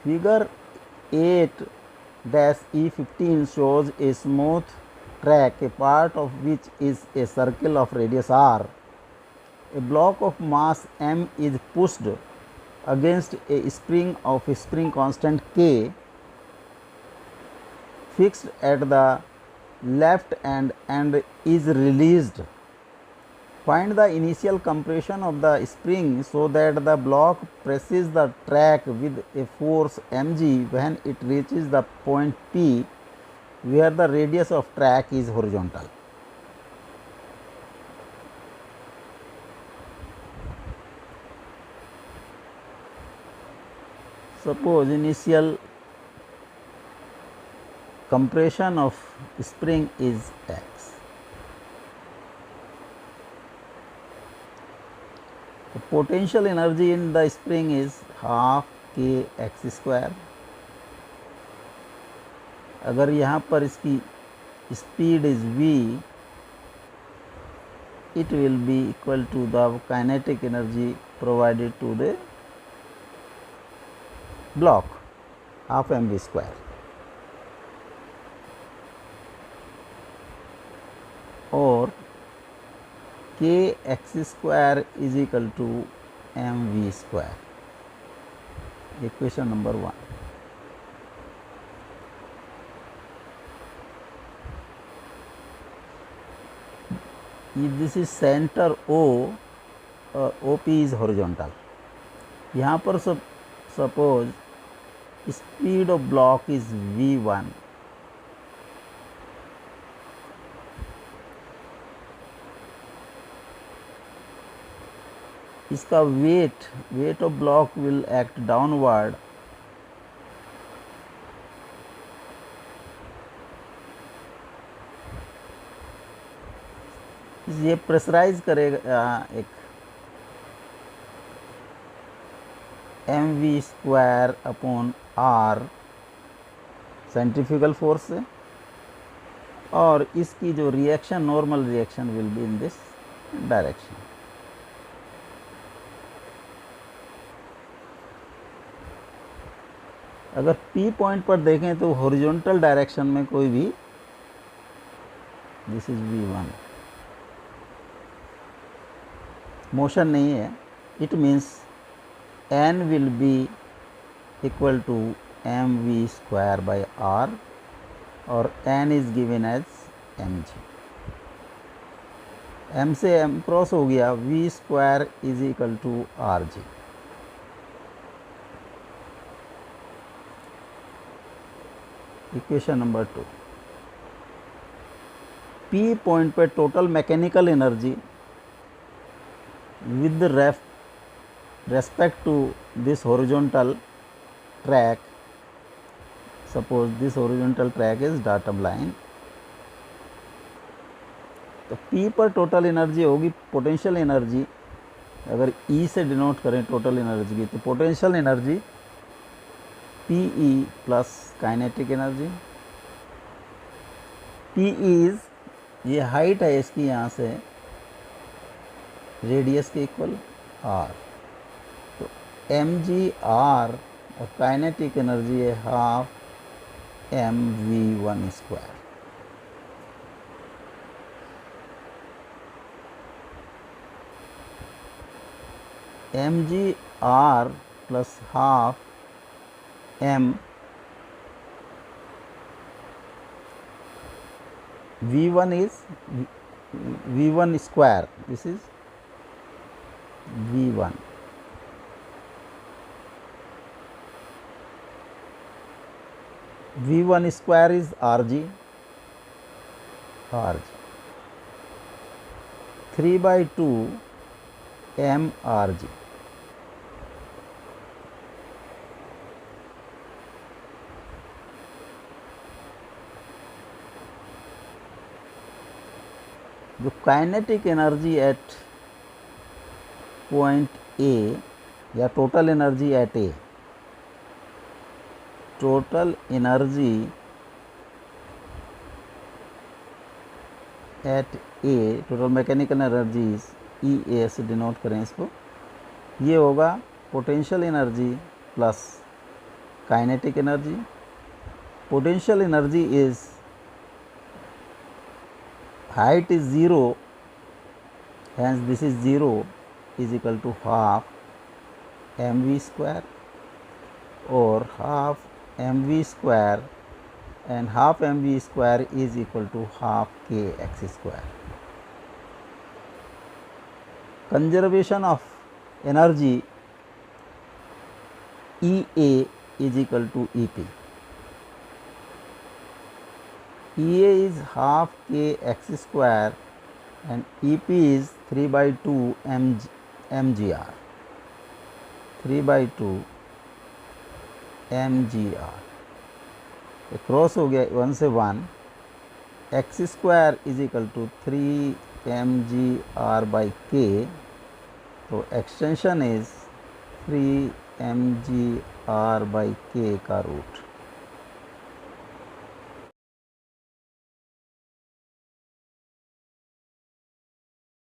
Figure 8-E15 shows a smooth track, a part of which is a circle of radius r. A block of mass m is pushed against a spring of a spring constant k fixed at the left end and is released. Find the initial compression of the spring so that the block presses the track with a force mg when it reaches the point P where the radius of track is horizontal. Suppose initial compression of spring is x. The potential energy in the spring is half k x square. अगर यहाँ पर इसकी speed is v, it will be equal to the kinetic energy provided to the block, half mv square. और k x square is equal to mv square. Equation number 1. If this is center O, OP is horizontal. यहाँ पर suppose speed of block is v1. इसका weight of block will act downward. ये pressurise करेगा एक mv square upon r centrifugal force से, और इसकी जो reaction, normal reaction will be in this direction. अगर P पॉइंट पर देखें तो हॉरिजॉन्टल डायरेक्शन में कोई भी, दिस इज v1, मोशन नहीं है. It means n will be equal to mv square by r और n is given as mg. m से m क्रॉस हो गया, v square is equal to rg. Equation number 2. P point पे total mechanical energy with respect to this horizontal track, suppose this horizontal track is datum line, तो P पर total energy होगी potential energy. अगर E से denote करें total energy की, तो potential energy PE plus kinetic energy. PE is, ये height है इसकी यहाँ से रेडियस के इक्वल r, तो mg r और काइनेटिक एनर्जी है half mv1 square. mg r plus half m v1 is v1 square, this is v1. v1 square is rg, 3/2 mrg. जो kinetic energy at point A या total energy at A, total energy at A, total mechanical energies E A से denote करें इसको, ये होगा potential energy plus kinetic energy. Potential energy is, height is 0, hence this is 0 is equal to half mv square, or half mv square, and half mv square is equal to half kx square. Conservation of energy, EA is equal to EP. EA is half kx square and EP is 3 by 2 mgr. 3 by 2 mgr. Cross हो गया 1 से 1. x square is equal to 3 mgr by k. तो extension is 3 mgr by k का root.